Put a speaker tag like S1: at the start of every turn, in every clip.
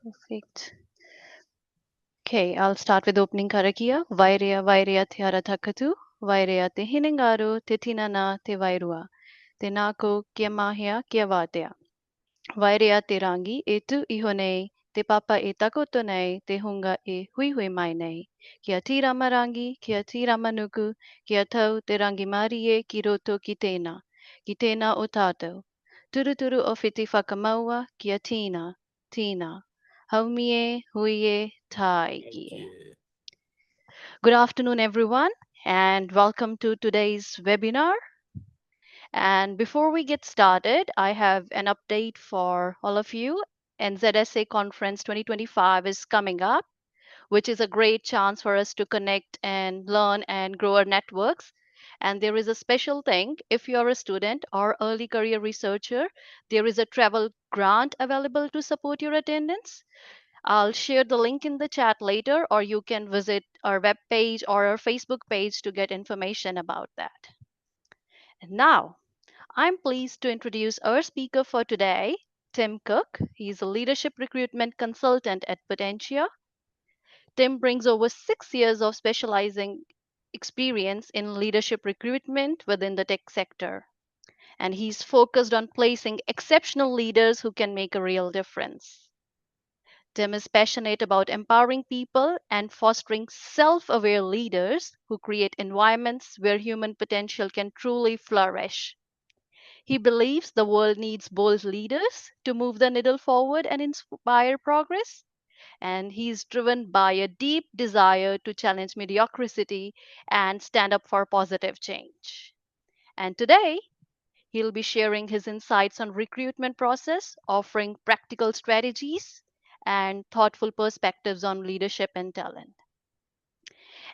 S1: Perfect. Okay, I'll start with opening karakia. Vairea te aratakatu. Vairea te hiningaru te tinana te vairua. Te nako kia mahia kia vatea. Vairea te rangi e tu iho nei. Te papa e takoto nei. Te hunga e hui mai nei. Kia tirama rangi, kia tirama nuku. Kia tau te rangi marie ki roto ki tēnā. Ki tēnā o tātou. Turuturu o whiti whakamaua kia tīna. Tīna. Haumie, huie,
S2: Thank
S1: taiki.
S2: you.
S1: Good afternoon, everyone, and welcome to today's webinar. And before we get started, I have an update for all of you. NZSA Conference 2025 is coming up, which is a great chance for us to connect and learn and grow our networks. And there is a special thing if you're a student or early career researcher, there is a travel grant available to support your attendance. I'll share the link in the chat later, or you can visit our webpage or our Facebook page to get information about that. And now, I'm pleased to introduce our speaker for today, Tim Cooke. He's a leadership recruitment consultant at Potentia. Tim brings over 6 years of specializing experience in leadership recruitment within the tech sector. And he's focused on placing exceptional leaders who can make a real difference. Tim is passionate about empowering people and fostering self aware leaders who create environments where human potential can truly flourish. He believes the world needs bold leaders to move the needle forward and inspire progress. And he's driven by a deep desire to challenge mediocrity and stand up for positive change. And today, he'll be sharing his insights on recruitment process, offering practical strategies and thoughtful perspectives on leadership and talent.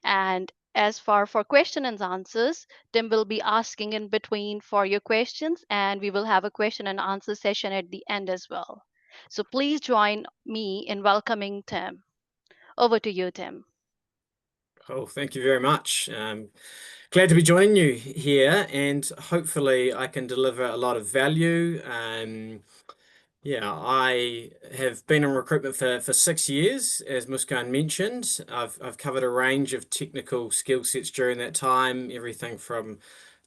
S1: And as far for question and answers, Tim will be asking in between for your questions, and we will have a question and answer session at the end as well. So please join me in welcoming Tim. Over to you, Tim.
S2: Oh, thank you very much. Glad to be joining you here, and hopefully I can deliver a lot of value. Yeah, I have been in recruitment for 6 years, as Muskan mentioned. I've covered a range of technical skill sets during that time, everything from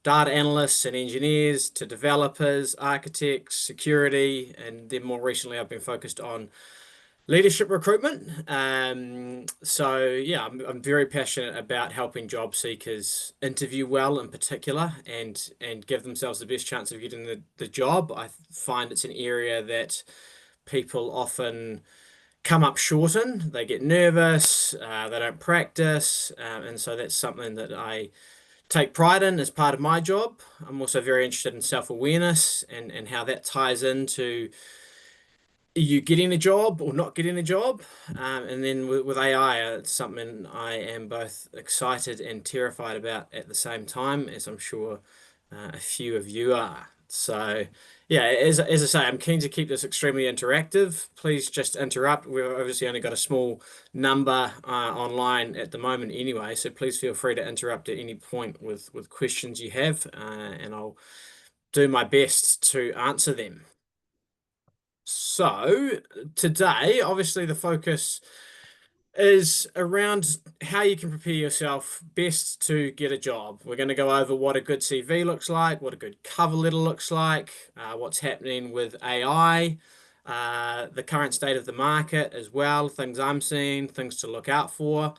S2: data analysts and engineers to developers, architects, security, and then more recently I've been focused on leadership recruitment. So yeah, I'm very passionate about helping job seekers interview well in particular and give themselves the best chance of getting the job. I find it's an area that people often come up short in. They get nervous, they don't practice, and so that's something that I take pride in as part of my job. I'm also very interested in self-awareness and how that ties into you getting a job or not getting a job. And then with AI, it's something I am both excited and terrified about at the same time, as I'm sure a few of you are. So, yeah, as I say, I'm keen to keep this extremely interactive. Please just interrupt. We've obviously only got a small number online at the moment anyway, so please feel free to interrupt at any point with questions you have, and I'll do my best to answer them. So today, obviously, the focus is around how you can prepare yourself best to get a job. We're going to go over what a good CV looks like, what a good cover letter looks like, what's happening with AI, the current state of the market as well, things I'm seeing, things to look out for.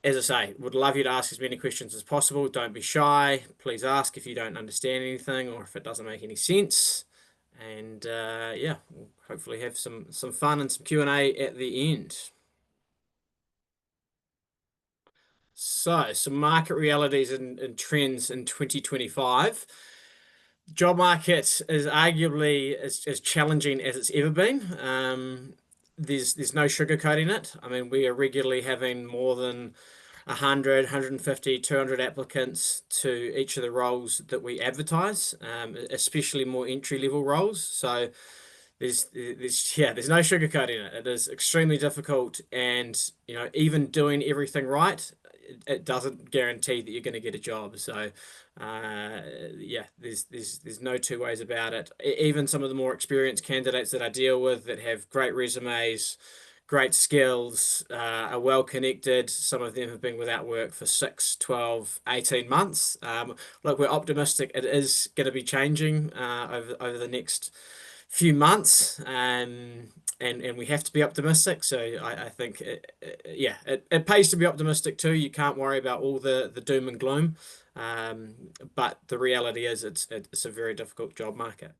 S2: As I say, would love you to ask as many questions as possible. Don't be shy. Please ask if you don't understand anything or if it doesn't make any sense. And yeah, we'll hopefully have some fun and some Q&A at the end. So, some market realities and trends in 2025. Job market is arguably as challenging as it's ever been. There's no sugarcoating it. I mean, we are regularly having more than 100, 150, 200 applicants to each of the roles that we advertise, especially more entry-level roles. So there's no sugarcoating it. It is extremely difficult, and even doing everything right, it doesn't guarantee that you're going to get a job. So, yeah, there's no two ways about it. Even some of the more experienced candidates that I deal with that have great resumes, great skills, are well connected. Some of them have been without work for 6, 12, 18 months. Look, we're optimistic. It is going to be changing over the next few months, and we have to be optimistic. So I think, yeah, it pays to be optimistic too. You can't worry about all the doom and gloom, um, but the reality is it's a very difficult job market.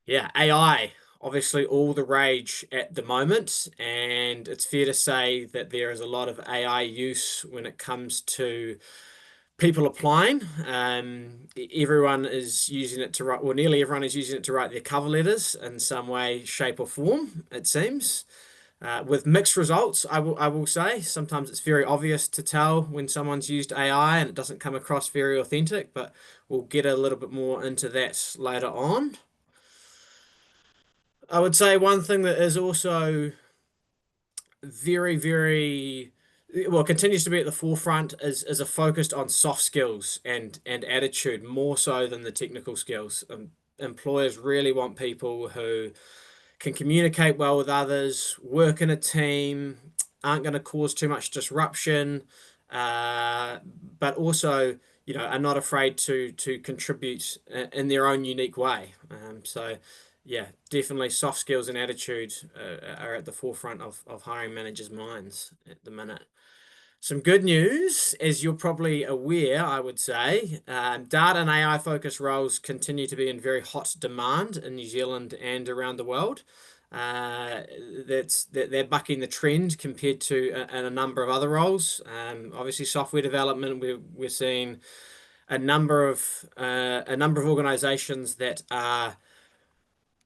S2: Yeah, AI, obviously all the rage at the moment, and it's fair to say that there is a lot of AI use when it comes to people applying. Everyone is using it to write, or nearly everyone is using it to write their cover letters in some way, shape, or form, it seems. With mixed results, I will say. Sometimes it's very obvious to tell when someone's used AI and it doesn't come across very authentic, but we'll get a little bit more into that later on. I would say one thing that is also very, very well, continues to be at the forefront is a focus on soft skills and attitude more so than the technical skills. Employers really want people who can communicate well with others, work in a team, aren't going to cause too much disruption, uh, but also, are not afraid to contribute in their own unique way. So, yeah, definitely soft skills and attitude are at the forefront of hiring managers' minds at the minute. Some good news, as you're probably aware, I would say, data and AI focused roles continue to be in very hot demand in New Zealand and around the world. Uh, they're bucking the trend compared to a number of other roles. Obviously, software development, we're seeing a number of organisations that are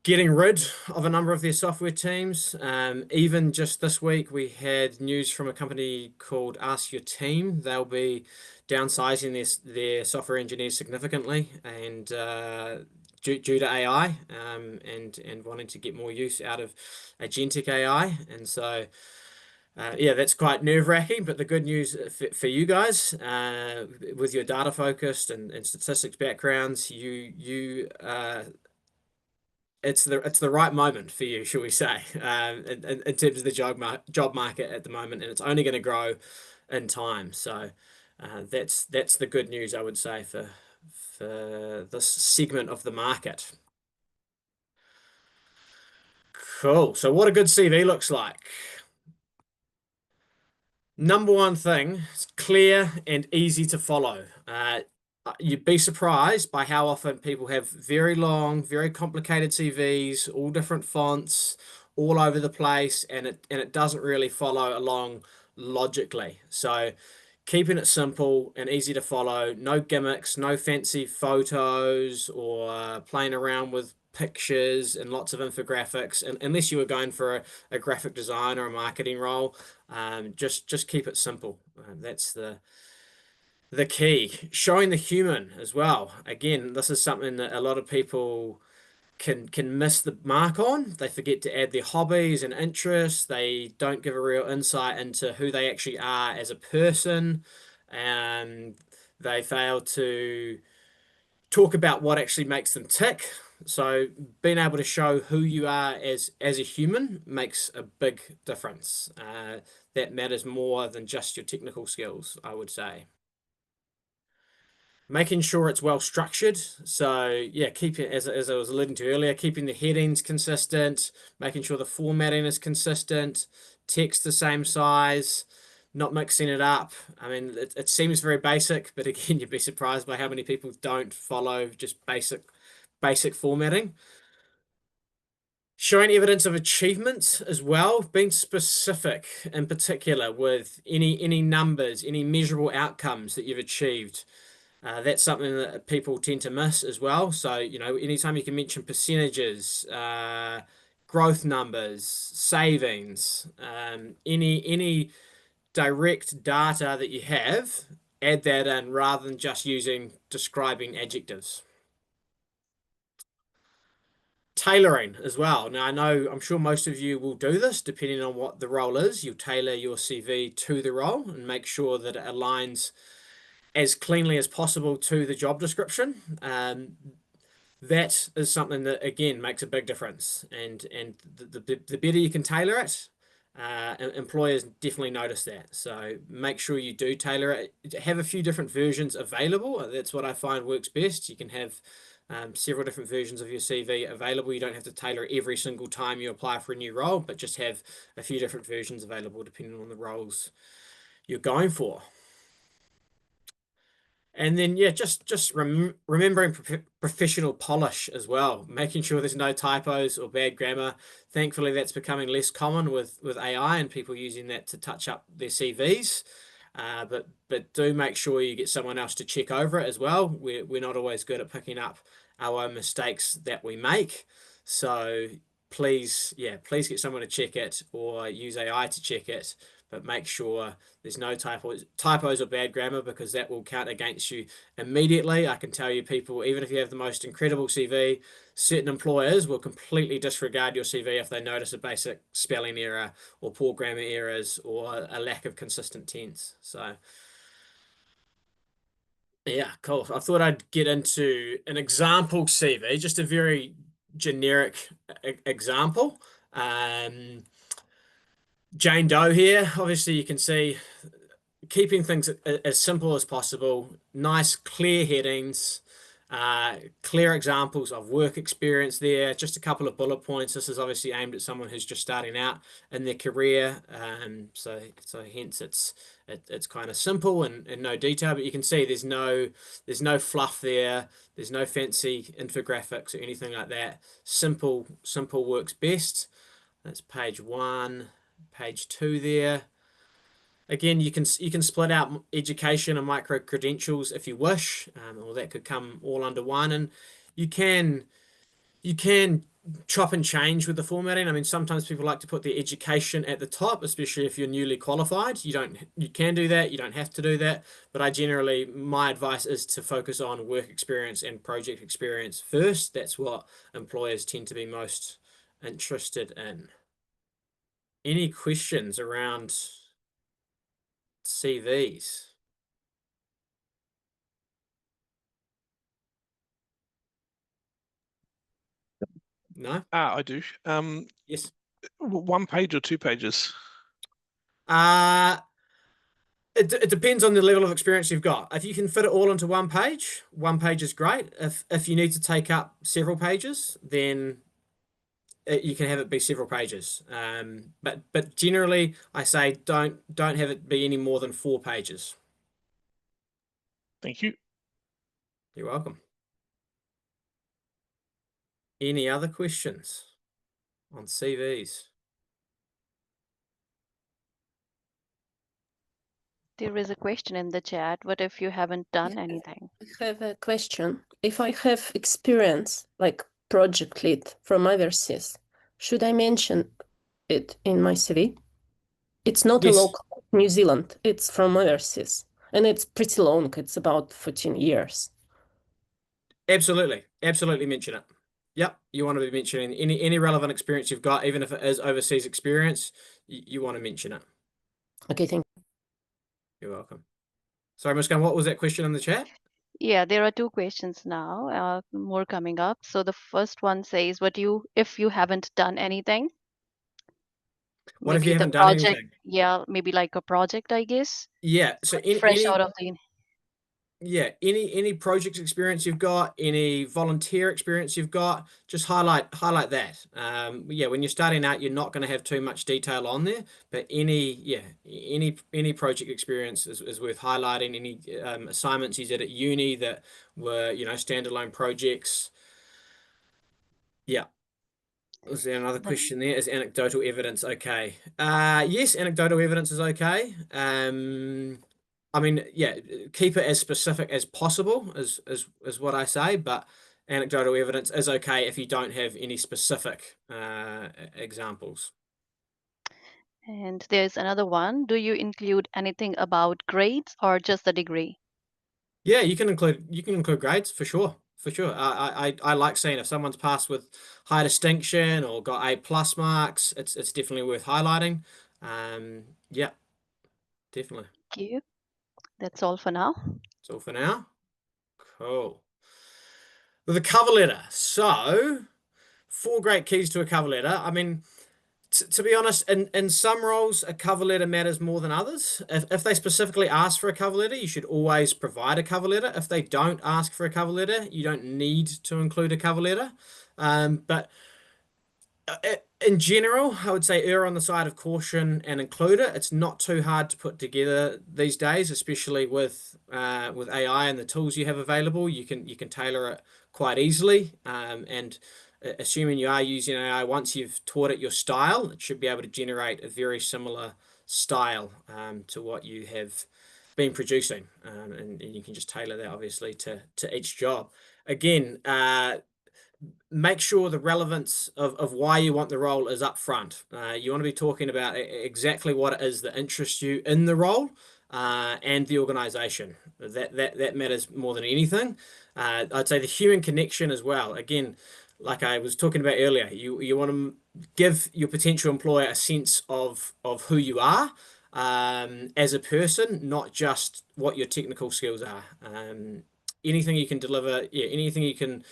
S2: getting rid of a number of their software teams. Even just this week, we had news from a company called Ask Your Team. They'll be downsizing their software engineers significantly, and due to AI, and wanting to get more use out of agentic AI. And so, yeah, that's quite nerve-wracking. But the good news for you guys, with your data focused and statistics backgrounds, it's the right moment for you, shall we say, in terms of the job market at the moment, and it's only going to grow in time. So that's the good news, I would say, for this segment of the market. Cool. So what a good CV looks like. Number one thing, it's clear and easy to follow. You'd be surprised by how often people have very long, very complicated CVs, all different fonts, all over the place, and it doesn't really follow along logically. So keeping it simple and easy to follow, no gimmicks, no fancy photos or playing around with pictures and lots of infographics, and unless you were going for a graphic design or a marketing role, just keep it simple. That's the key. Showing the human as well. Again, this is something that a lot of people can miss the mark on. They forget to add their hobbies and interests. They don't give a real insight into who they actually are as a person. And they fail to talk about what actually makes them tick. So being able to show who you are as a human makes a big difference. That matters more than just your technical skills, I would say. Making sure it's well structured. So yeah, keeping, as I was alluding to earlier, keeping the headings consistent, making sure the formatting is consistent, text the same size, not mixing it up. I mean, it seems very basic, but again, you'd be surprised by how many people don't follow just basic formatting. Showing evidence of achievement as well, being specific in particular with any numbers, any measurable outcomes that you've achieved. That's something that people tend to miss as well. So, anytime you can mention percentages, growth numbers, savings, any direct data that you have, add that in rather than just using describing adjectives. tailoring as well. Now, I'm sure most of you will do this depending on what the role is. You'll tailor your CV to the role and make sure that it aligns as cleanly as possible to the job description. That is something that again makes a big difference, and the better you can tailor it, employers definitely notice that. So make sure you do tailor it. Have a few different versions available. That's what I find works best. You can have several different versions of your CV available. You don't have to tailor every single time you apply for a new role, but just have a few different versions available depending on the roles you're going for. And then, yeah, just remembering professional polish as well, making sure there's no typos or bad grammar. Thankfully, that's becoming less common with AI and people using that to touch up their CVs. But do make sure you get someone else to check over it as well. We're not always good at picking up our own mistakes that we make. So please, yeah, please get someone to check it or use AI to check it. But make sure there's no typos or bad grammar, because that will count against you immediately. I can tell you, people, even if you have the most incredible CV, certain employers will completely disregard your CV if they notice a basic spelling error or poor grammar errors or a lack of consistent tense. So yeah, cool. I thought I'd get into an example CV, just a very generic example. Um, Jane Doe here. Obviously, you can see keeping things as simple as possible, nice, clear headings, clear examples of work experience there, just a couple of bullet points. This is obviously aimed at someone who's just starting out in their career. So hence it's kind of simple and no detail, but you can see there's no fluff there. There's no fancy infographics or anything like that. Simple works best. That's page 1, page 2 there. Again, you can split out education and micro credentials if you wish, or that could come all under one. And you can you can chop and change with the formatting. I mean, sometimes people like to put their education at the top, especially if you're newly qualified. You can do that. You don't have to do that. But my advice is to focus on work experience and project experience first. That's what employers tend to be most interested in. Any questions around CVs? No?
S3: I do.
S2: Yes.
S3: One page or 2 pages?
S2: Uh, it depends on the level of experience you've got. If you can fit it all into one page is great. If you need to take up several pages, then you can have it be several pages. But generally, I say don't have it be any more than 4 pages.
S3: Thank you.
S2: You're welcome. Any other questions on CVs?
S1: There is a question in the chat. What if you haven't done anything?
S4: I have a question. If I have experience like project lead from overseas, should I mention it in my CV? It's not a
S2: Yes,
S4: local New Zealand, it's from overseas. And it's pretty long, it's about 14 years.
S2: absolutely. Absolutely mention it. Yep, you want to be mentioning any relevant experience you've got, even if it is overseas experience, you want to mention it.
S4: Okay, thank you.
S2: You're welcome. Sorry, Muskan, what was that question in the chat?
S1: Yeah, there are two questions now, more coming up. So the first one says, if you haven't done anything?
S2: What if you
S1: Maybe the
S2: haven't done
S1: project,
S2: anything?
S1: yeah, maybe like a project, I guess.
S2: Yeah, so
S1: Fresh out of the,
S2: any project experience you've got, any volunteer experience you've got, just highlight that. Yeah, when you're starting out, you're not going to have too much detail on there, but any project experience is worth highlighting. Any assignments you did at uni that were standalone projects. Yeah. Was there another
S1: the
S2: question there? Is anecdotal evidence okay? Yes, anecdotal evidence is okay. I mean, yeah, keep it as specific as possible is what I say, but anecdotal evidence is okay if you don't have any specific examples.
S1: and there's another one. Do you include anything about grades or just the degree?
S2: Yeah, you can include grades for sure. for sure. I like seeing if someone's passed with high distinction or got A+ marks, it's definitely worth highlighting. Yeah, definitely.
S1: Thank you. That's all for now.
S2: That's all for now. Cool. With a cover letter. So, 4 great keys to a cover letter. I mean, to be honest, in some roles, a cover letter matters more than others. If they specifically ask for a cover letter, you should always provide a cover letter. If they don't ask for a cover letter, you don't need to include a cover letter. But in general, I would say err on the side of caution and include it. It's not too hard to put together these days, especially with AI and the tools you have available. You can tailor it quite easily. And assuming you are using AI, once you've taught it your style, it should be able to generate a very similar style to what you have been producing. And you can just tailor that obviously to each job. Again, make sure the relevance of why you want the role is up front. You want to be talking about exactly what it is that interests you in the role and the organization. That matters more than anything. I'd say the human connection as well. Again, like I was talking about earlier, you want to give your potential employer a sense of who you are as a person, not just what your technical skills are. Anything you can deliver, yeah, anything you can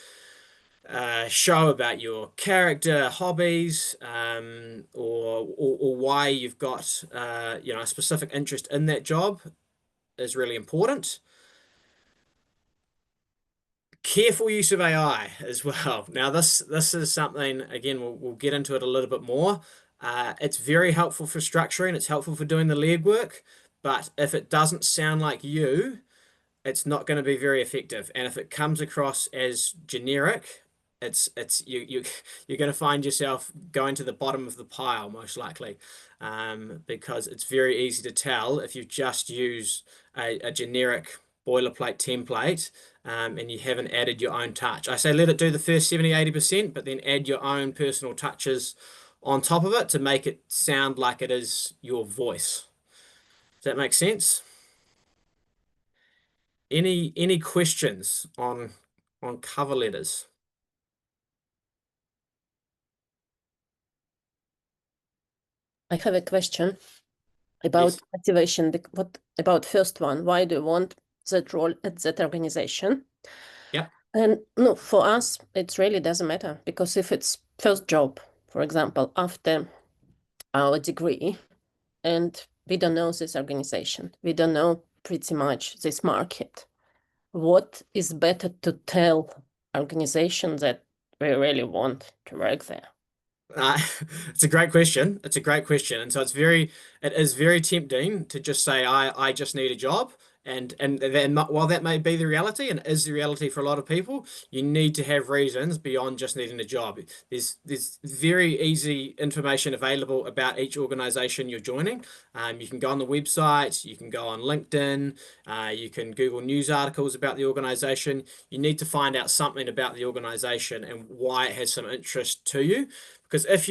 S2: show about your character, hobbies, or why you've got a specific interest in that job is really important. Careful use of AI as well. Now, this is something, again, we'll get into it a little bit more. It's very helpful for structuring. It's helpful for doing the legwork. But if it doesn't sound like you, it's not going to be very effective. And if it comes across as generic, you're going to find yourself going to the bottom of the pile most likely, because it's very easy to tell if you just use a generic boilerplate template and you haven't added your own touch. I say let it do the first 70-80%, but then add your own personal touches on top of it to make it sound like it is your voice. Does that make sense? Any questions on cover letters?
S4: I have a question about
S2: Yes.
S4: motivation. What about first one? Why do you want that role at that organization?
S2: Yep.
S4: And no, for us, it really doesn't matter, because if it's first job, for example, after our degree, and we don't know this organization, we don't know pretty much this market, what is better to tell organization that we really want to work there?
S2: It's a great question. It's a great question. And so it is very tempting to just say, I just need a job. And then while that may be the reality and is the reality for a lot of people, you need to have reasons beyond just needing a job. There's very easy information available about each organization you're joining. You can go on the website, you can go on LinkedIn, you can Google news articles about the organization. You need to find out something about the organization and why it has some interest to you. Because if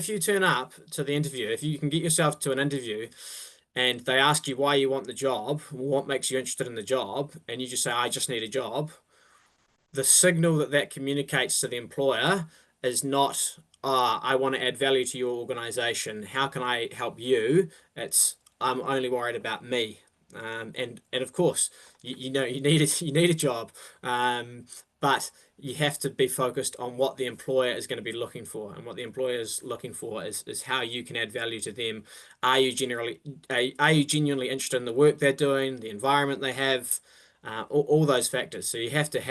S2: you turn up to the interview, if you can get yourself to an interview and they ask you why you want the job, what makes you interested in the job, and you just say, I just need a job, the signal that communicates to the employer is not, I want to add value to your organization. How can I help you? It's, I'm only worried about me. And of course, you need a job, but you have to be focused on what the employer is going to be looking for, and what the employer is looking for is how you can add value to them. Are you genuinely interested in the work they're doing, the environment they have, all those factors. So you have to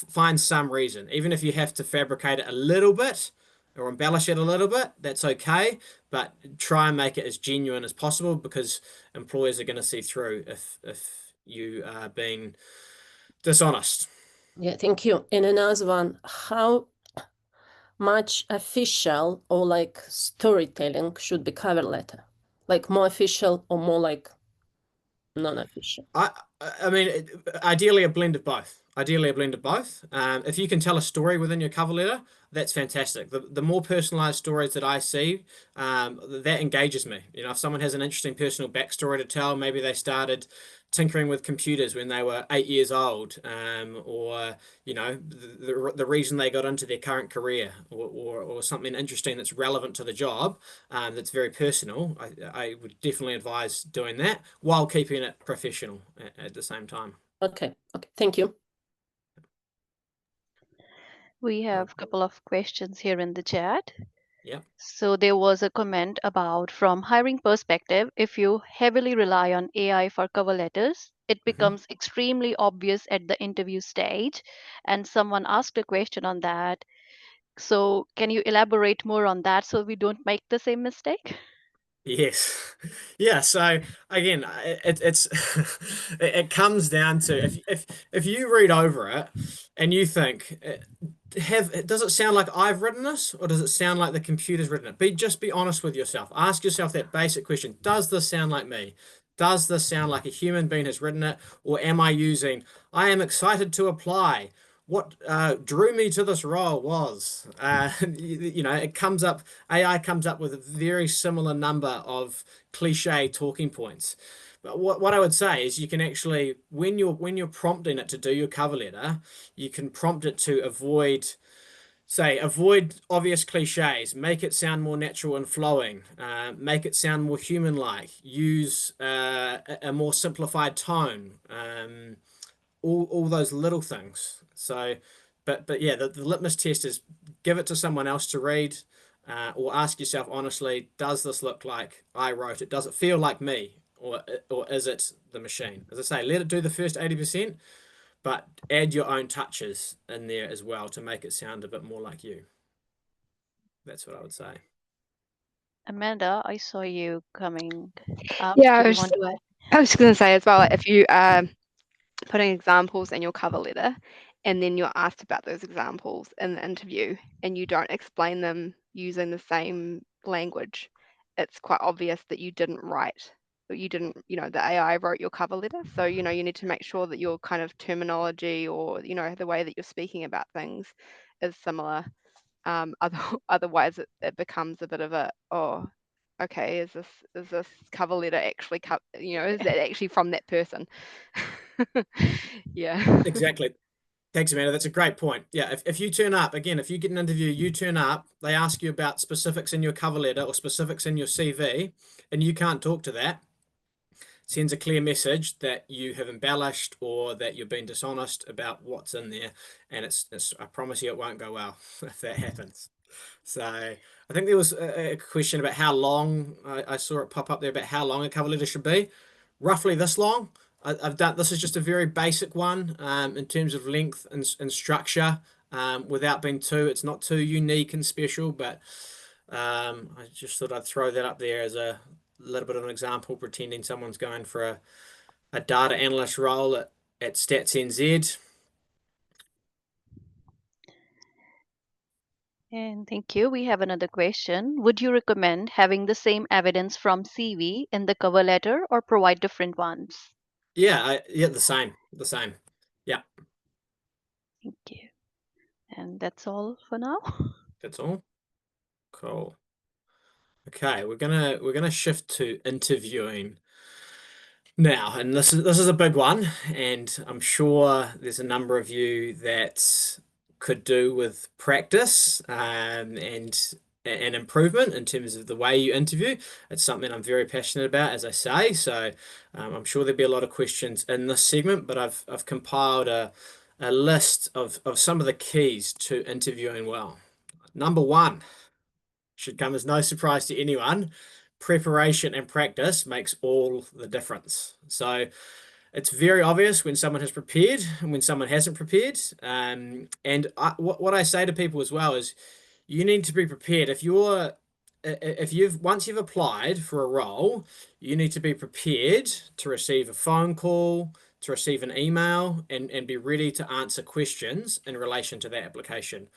S2: find some reason, even if you have to fabricate it a little bit or embellish it a little bit, that's okay, but try and make it as genuine as possible, because employers are going to see through if you are being dishonest.
S4: Yeah, thank you. And another one, how much official or like storytelling should be cover letter? Like more official or more like non-official?
S2: I mean, ideally a blend of both. Ideally a blend of both. If you can tell a story within your cover letter, that's fantastic. The more personalized stories that I see, that engages me. You know, if someone has an interesting personal backstory to tell, maybe they started tinkering with computers when they were 8 years old, or the reason they got into their current career, or something interesting that's relevant to the job, that's very personal. I would definitely advise doing that while keeping it professional at the same time.
S4: Okay. Thank you.
S1: We have a couple of questions here in the chat.
S2: Yeah.
S1: So there was a comment about, from hiring perspective, if you heavily rely on AI for cover letters, it becomes extremely obvious at the interview stage. And someone asked a question on that. So can you elaborate more on that so we don't make the same mistake?
S2: Yes. Yeah. So again, it's it comes down to, if you read over it and you think, does it sound like I've written this, or does it sound like the computer's written it? Just be honest with yourself. Ask yourself that basic question. Does this sound like me? Does this sound like a human being has written it? Or am I using, I am excited to apply. What drew me to this role was, it comes up, AI comes up with a very similar number of cliche talking points. But what I would say is, you can actually, when you're prompting it to do your cover letter, you can prompt it to avoid obvious cliches, make it sound more natural and flowing, make it sound more human-like, use a more simplified tone, all those little things. So, but yeah, the litmus test is, give it to someone else to read, or ask yourself honestly, does this look like I wrote it? Does it feel like me? Or is it the machine? As I say, let it do the first 80%, but add your own touches in there as well to make it sound a bit more like you. That's what I would say.
S1: Amanda, I saw you coming up.
S5: Yeah,
S1: Did you want to add?
S5: I was just going to say as well, if you are putting examples in your cover letter and then you're asked about those examples in the interview and you don't explain them using the same language, it's quite obvious that you didn't write, or you didn't, the AI wrote your cover letter. So, you need to make sure that your kind of terminology, or, the way that you're speaking about things is similar. Otherwise it becomes a bit of a, oh, okay, is this cover letter actually is that actually from that person? Yeah.
S2: Exactly. Thanks, Amanda. That's a great point. Yeah, if you turn up, again, if you get an interview, you turn up, they ask you about specifics in your cover letter or specifics in your CV, and you can't talk to that, sends a clear message that you have embellished or that you've been dishonest about what's in there. And I promise you, it won't go well if that happens. So I think there was a question about how long, I saw it pop up there, about how long a cover letter should be. Roughly this long. This is just a very basic one, in terms of length and structure, without being it's not too unique and special, but I just thought I'd throw that up there as a little bit of an example, pretending someone's going for a data analyst role at Stats NZ.
S1: And thank you. We have another question. Would you recommend having the same evidence from CV in the cover letter or provide different ones?
S2: Yeah, the same. Yeah,
S1: Thank you. And that's all for now.
S2: that's all. Cool. Okay, we're gonna shift to interviewing now, and this is a big one, and I'm sure there's a number of you that could do with practice, and improvement in terms of the way you interview. It's something I'm very passionate about, as I say. So I'm sure there'll be a lot of questions in this segment, but I've compiled a list of some of the keys to interviewing well. Number one, should come as no surprise to anyone, preparation and practice makes all the difference. So it's very obvious when someone has prepared and when someone hasn't prepared. What I say to people as well is, you need to be prepared. Once you've applied for a role, you need to be prepared to receive a phone call, to receive an email, and be ready to answer questions in relation to that application.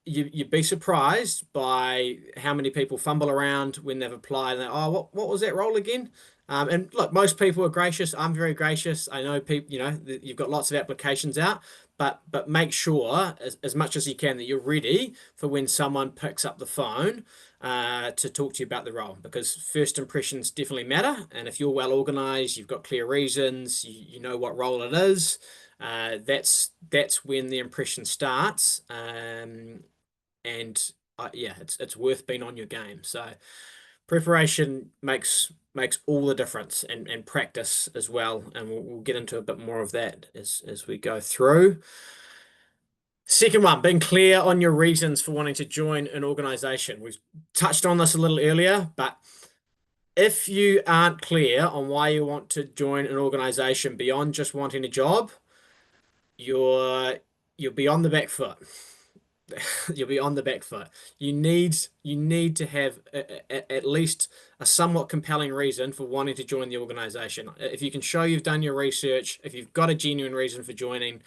S2: You'd be surprised by how many people fumble around when they've applied and what was that role again? And look, most people are gracious. I'm very gracious. I know people, you've got lots of applications out, but make sure as much as you can that you're ready for when someone picks up the phone, to talk to you about the role, because first impressions definitely matter. And if you're well organized, you've got clear reasons, you know what role it is, that's when the impression starts. And yeah, it's worth being on your game. So preparation makes all the difference, and practice as well. And we'll get into a bit more of that as we go through. Second one, being clear on your reasons for wanting to join an organization. We've touched on this a little earlier, but if you aren't clear on why you want to join an organization beyond just wanting a job, you'll be on the back foot. You'll be on the back foot. You need to have at least a somewhat compelling reason for wanting to join the organization. If you can show you've done your research, if you've got a genuine reason for joining,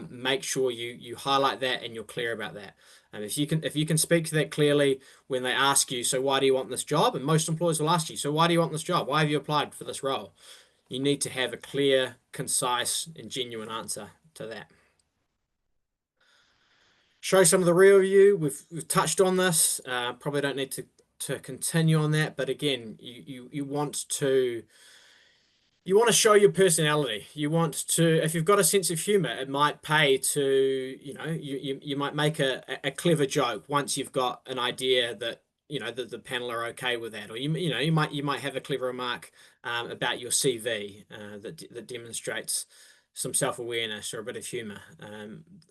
S2: make sure you highlight that and you're clear about that. And if you can speak to that clearly when they ask you, so why do you want this job? And most employers will ask you, so why do you want this job? Why have you applied for this role? You need to have a clear, concise, and genuine answer to that. Show some of the real you. We've touched on this. Probably don't need to continue on that. But again, you want to show your personality. You want to, if you've got a sense of humor, it might pay to, you might make a clever joke once you've got an idea that that the panel are okay with that, or you might have a clever remark about your CV that demonstrates some self-awareness or a bit of humor.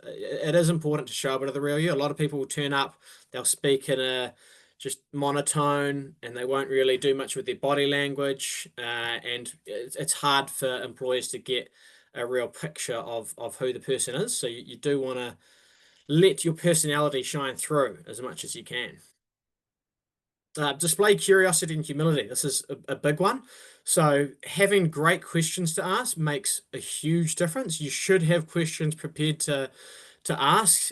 S2: It is important to show a bit of the real you. A lot of people will turn up, they'll speak in a just monotone, and they won't really do much with their body language, and it's hard for employers to get a real picture of who the person is. So you do want to let your personality shine through as much as you can. Display curiosity and humility. This is a big one. So having great questions to ask makes a huge difference. You should have questions prepared to ask.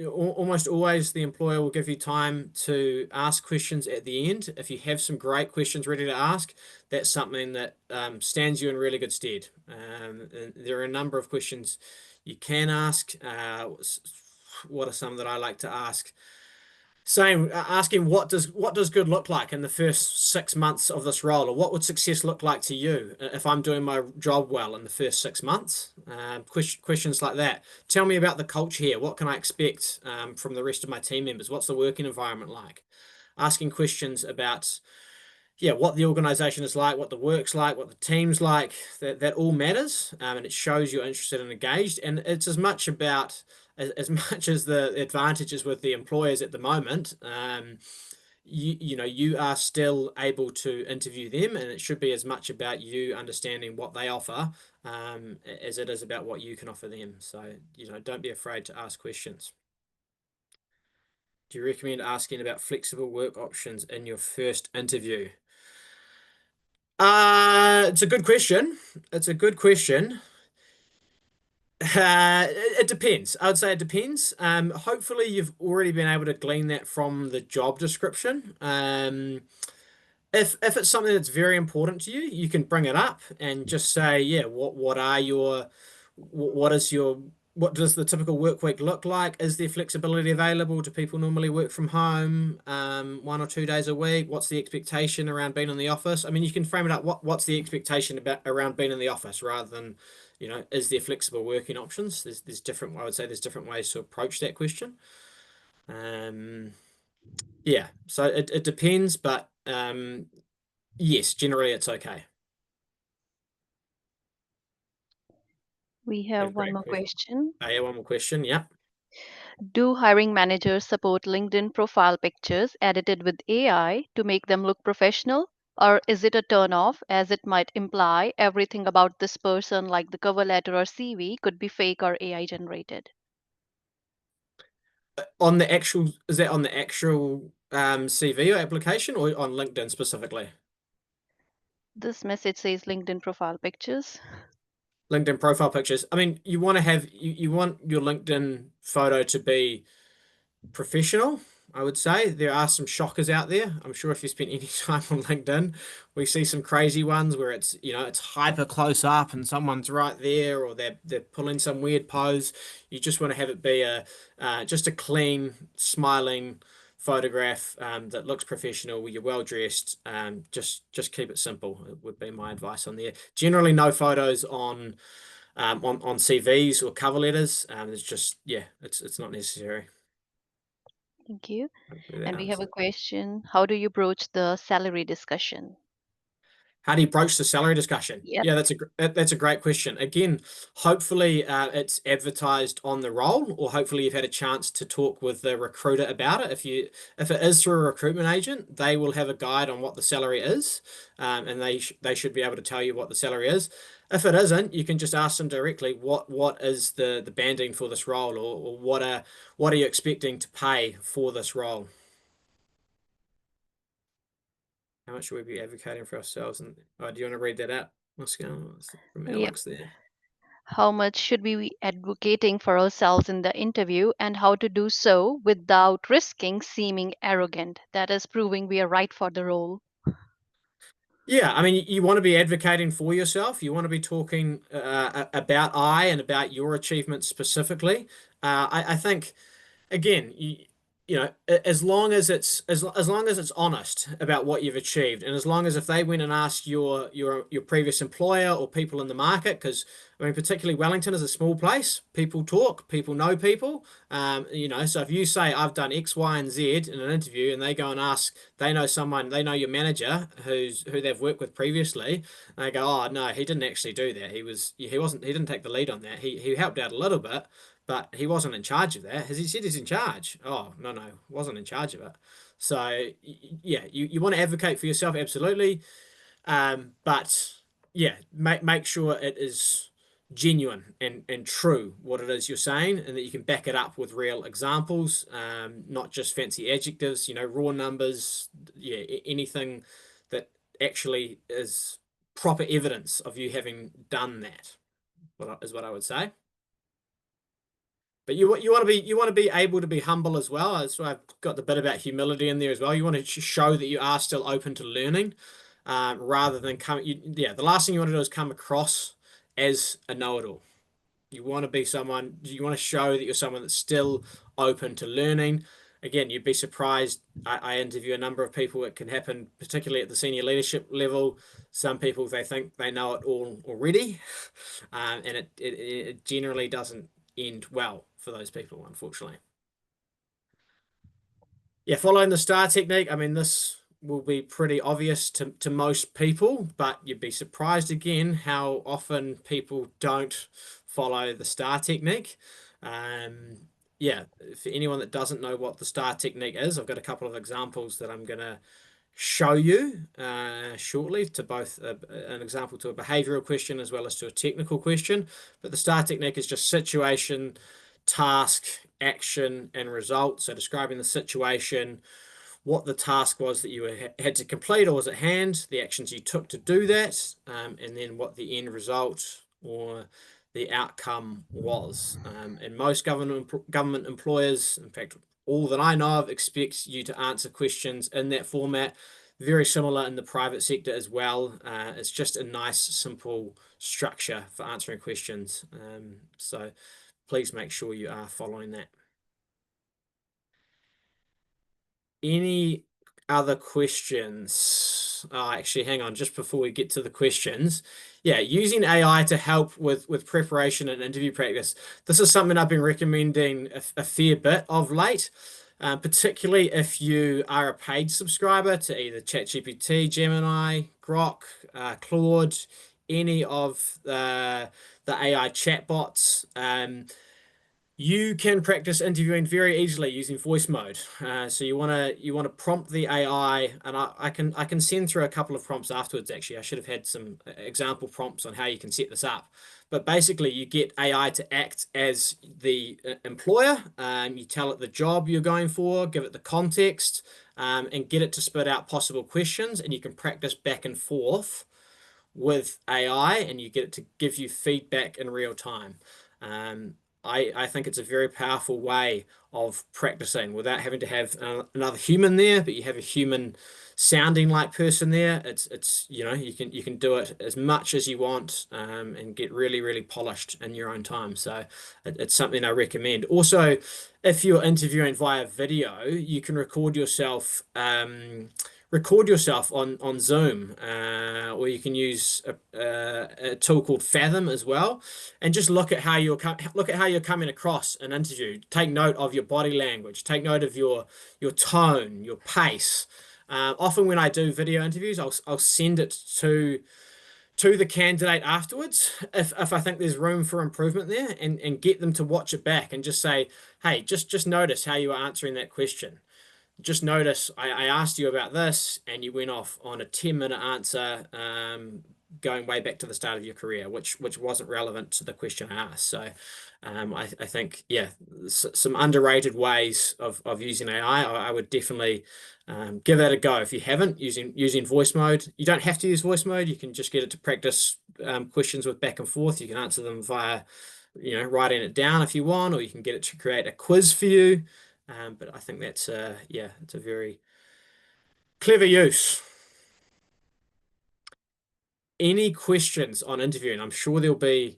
S2: Almost always the employer will give you time to ask questions at the end. If you have some great questions ready to ask, that's something that stands you in really good stead. And there are a number of questions you can ask. What are some that I like to ask? Asking what does good look like in the first 6 months of this role, or what would success look like to you if I'm doing my job well in the first 6 months? Questions like that. Tell me about the culture here. What can I expect from the rest of my team members? What's the working environment like? Asking questions about what the organization is like, what the work's like, what the team's like. That all matters, and it shows you're interested and engaged. And it's as much about as much as the advantages with the employers at the moment. You are still able to interview them, and it should be as much about you understanding what they offer as it is about what you can offer them. So don't be afraid to ask questions. Do you recommend asking about flexible work options in your first interview? It's a good question. It depends. I would say it depends. Hopefully you've already been able to glean that from the job description. If it's something that's very important to you, you can bring it up and just say, what does the typical work week look like? Is there flexibility available? Do people normally work from home 1 or 2 days a week? What's the expectation around being in the office? I mean, you can frame it up. What's the expectation around being in the office, rather than, is there flexible working options? I would say there's different ways to approach that question. So it depends, but yes, generally it's okay.
S1: We have one more question.
S2: Oh, yeah, one more question. Yeah.
S1: Do hiring managers support LinkedIn profile pictures edited with AI to make them look professional? Or is it a turn-off, as it might imply everything about this person, like the cover letter or CV, could be fake or AI generated?
S2: Is that on the actual CV or application, or on LinkedIn specifically?
S1: This message says LinkedIn profile pictures.
S2: LinkedIn profile pictures. I mean, you want your LinkedIn photo to be professional, I would say. There are some shockers out there. I'm sure if you spent any time on LinkedIn, we see some crazy ones where it's hyper close up and someone's right there, or they're pulling some weird pose. You just want to have it be just a clean, smiling photograph that looks professional, you're well dressed. Just keep it simple. It would be my advice on there. Generally, no photos on CVs or cover letters. It's just, yeah, it's not necessary.
S1: Thank you.
S2: Hopefully that
S1: And we have a
S2: answers.
S1: question. How do you broach the salary discussion?
S2: How do you broach the salary discussion?
S1: Yep.
S2: Yeah, that's a great question. Again, hopefully it's advertised on the role, or hopefully you've had a chance to talk with the recruiter about it. If it is through a recruitment agent, they will have a guide on what the salary is, and they should be able to tell you what the salary is. If it isn't, you can just ask them directly what is the banding for this role, or what are you expecting to pay for this role. How much should we be advocating for ourselves? And do you want to read that out, Oscar, from
S1: Yep.
S2: Alex there?
S1: How much should we be advocating for ourselves in the interview, and how to do so without risking seeming arrogant? That is proving we are right for the role.
S2: Yeah, I mean, you want to be advocating for yourself. You want to be talking about and about your achievements specifically. I think, again, you know, as long as it's as long as it's honest about what you've achieved, and as long as if they went and asked your previous employer or people in the market, because I mean, particularly Wellington is a small place. People talk, people know people. You know, so if you say I've done X, Y, and Z in an interview, and they go and ask, they know someone, they know your manager who they've worked with previously, and they go, oh no, he didn't actually do that. He didn't take the lead on that. He helped out a little bit, but he wasn't in charge of that. Has he said he's in charge? Oh, no, wasn't in charge of it. So, yeah, you want to advocate for yourself, absolutely. But, yeah, make sure it is genuine and true what it is you're saying, and that you can back it up with real examples, not just fancy adjectives, you know, raw numbers, yeah, anything that actually is proper evidence of you having done that, is what I would say. But you want to be able to be humble as well. That's why I've got the bit about humility in there as well. You want to show that you are still open to learning, rather than the last thing you want to do is come across as a know-it-all. You want to be someone. You want to show that you're someone that's still open to learning. Again, you'd be surprised. I interview a number of people. It can happen, particularly at the senior leadership level. Some people, they think they know it all already, and it generally doesn't end well for those people, unfortunately. Yeah, following the STAR technique, I mean, this will be pretty obvious to most people, but you'd be surprised again how often people don't follow the STAR technique. Yeah, for anyone that doesn't know what the STAR technique is, I've got a couple of examples that I'm going to show you shortly, to both an example to a behavioral question as well as to a technical question. But the STAR technique is just situation, task, action, and result. So describing the situation, what the task was that you had to complete or was at hand, the actions you took to do that, and then what the end result or the outcome was. And most government employers, in fact, all that I know of, expect you to answer questions in that format. Very similar in the private sector as well. It's just a nice, simple structure for answering questions. So please make sure you are following that. Any other questions? Actually, hang on, just before we get to the questions. Yeah, using AI to help with preparation and interview practice. This is something I've been recommending a fair bit of late, particularly if you are a paid subscriber to either ChatGPT, Gemini, Grok, Claude, any of the AI chatbots. You can practice interviewing very easily using voice mode. So you want to prompt the AI, and I can send through a couple of prompts afterwards. Actually, I should have had some example prompts on how you can set this up. But basically, you get AI to act as the employer. You tell it the job you're going for, give it the context, and get it to spit out possible questions, and you can practice back and forth with AI, and you get it to give you feedback in real time. I think it's a very powerful way of practicing without having to have another human there, but you have a human sounding like person there. It's you can do it as much as you want, and get really polished in your own time. So it's something I recommend. Also, if you're interviewing via video, you can record yourself. On Zoom, or you can use a tool called Fathom as well, and just look at how you're coming across an interview. Take note of your body language. Take note of your tone, your pace. Often when I do video interviews, I'll send it to the candidate afterwards if I think there's room for improvement there, and get them to watch it back and just say, hey, just notice how you are answering that question. Just notice I asked you about this and you went off on a 10-minute answer, going way back to the start of your career, which wasn't relevant to the question I asked. So I think, yeah, some underrated ways of using AI. I would definitely give that a go. If you haven't, using voice mode. You don't have to use voice mode. You can just get it to practice questions with back and forth. You can answer them via writing it down if you want, or you can get it to create a quiz for you. But I think that's it's a very clever use. Any questions on interviewing? I'm sure there'll be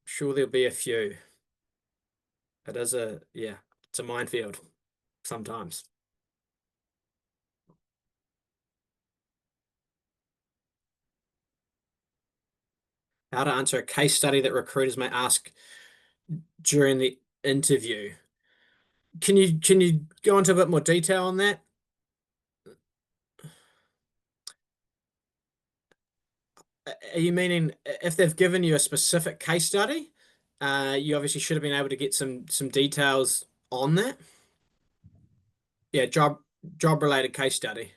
S2: a few. It's a minefield sometimes. How to answer a case study that recruiters may ask during the interview. Can you go into a bit more detail on that? Are you meaning if they've given you a specific case study, you obviously should have been able to get some details on that? Yeah, job related case study.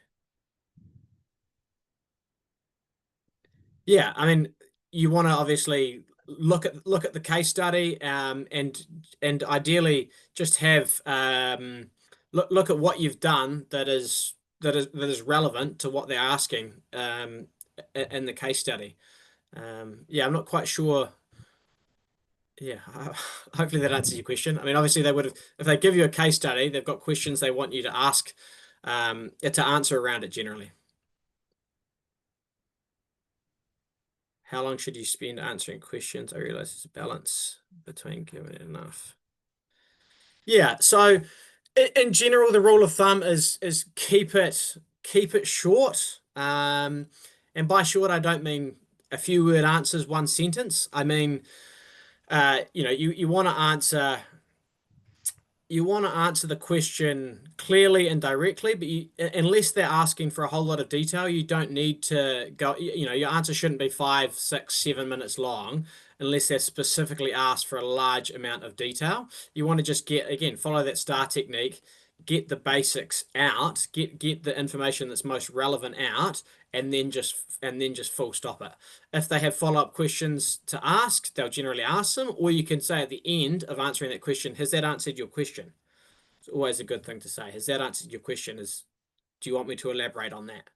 S2: Yeah, I mean, you want to obviously look at the case study, and ideally just have look at what you've done that is relevant to what they're asking in the case study. Yeah, I'm not quite sure. Yeah, hopefully that answers your question. I mean, obviously they would have, if they give you a case study, they've got questions they want you to ask, to answer around it generally. How long should you spend answering questions? I realize there's a balance between giving enough. Yeah, so in general, the rule of thumb is keep it short. And by short, I don't mean a few word answers, one sentence. I mean, you want to answer the question clearly and directly, but unless they're asking for a whole lot of detail, you don't need to go, your answer shouldn't be 5, 6, 7 minutes long unless they're specifically asked for a large amount of detail. You want to just follow that STAR technique, get the basics out, get the information that's most relevant out, and then just full stop it. If they have follow-up questions to ask, they'll generally ask them, or you can say at the end of answering that question, has that answered your question? It's always a good thing to say. Has that answered your question? Do you want me to elaborate on that?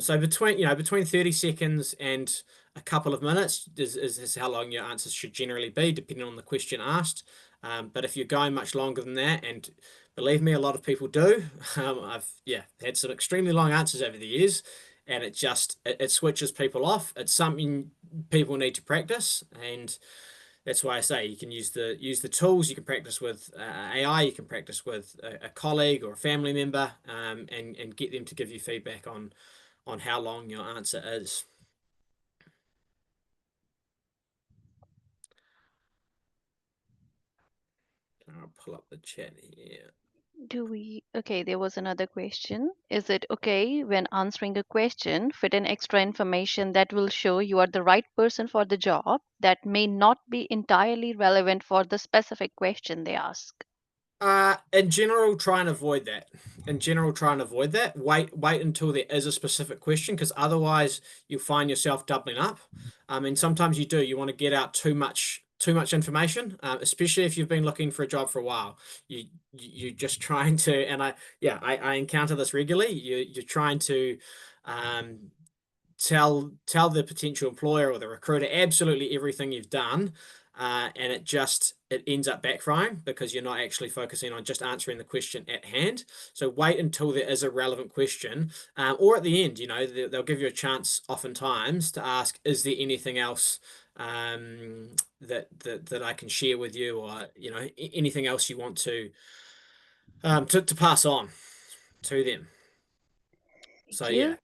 S2: So between 30 seconds and a couple of minutes is how long your answers should generally be, depending on the question asked. But if you're going much longer than that, and believe me, a lot of people do, I've had some extremely long answers over the years, and it switches people off. It's something people need to practice, and that's why I say you can use the tools. You can practice with AI. You can practice with a colleague or a family member, and get them to give you feedback on how long your answer is. I'll pull up the chat here.
S1: Okay, there was another question. Is it okay when answering a question, fit in extra information that will show you are the right person for the job that may not be entirely relevant for the specific question they ask?
S2: In general, try and avoid that. Wait until there is a specific question, because otherwise you'll find yourself doubling up. And sometimes you want to get out too much information, especially if you've been looking for a job for a while. You're just trying to, and I encounter this regularly. You're trying to tell the potential employer or the recruiter absolutely everything you've done. and it ends up backfiring because you're not actually focusing on just answering the question at hand. So wait until there is a relevant question, or at the end, they'll give you a chance oftentimes to ask, is there anything else that I can share with you, or anything else you want to pass on to them. So
S1: Thank you.
S2: yeah.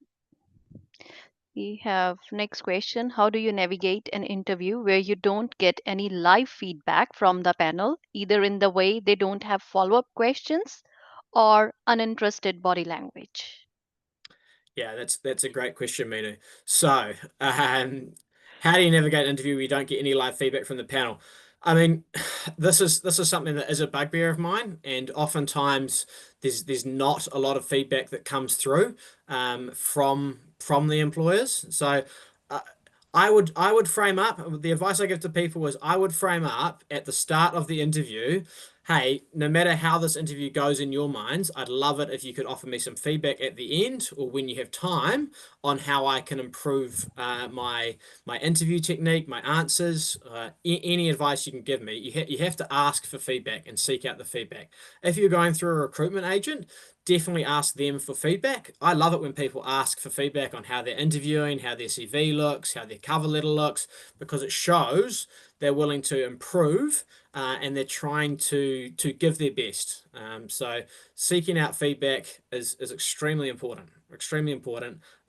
S1: We have next question. How do you navigate an interview where you don't get any live feedback from the panel, either in the way they don't have follow-up questions or uninterested body language?
S2: Yeah, that's a great question, Minu. So, how do you navigate an interview where you don't get any live feedback from the panel? I mean, this is something that is a bugbear of mine, and oftentimes there's not a lot of feedback that comes through from the employers. So, uh, I would frame up, the advice I give to people is I would frame up at the start of the interview. Hey, no matter how this interview goes in your minds, I'd love it if you could offer me some feedback at the end or when you have time on how I can improve my interview technique, my answers, any advice you can give me. You have to ask for feedback and seek out the feedback. If you're going through a recruitment agent, definitely ask them for feedback. I love it when people ask for feedback on how they're interviewing, how their CV looks, how their cover letter looks, because it shows they're willing to improve, and they're trying to give their best. So seeking out feedback is extremely important,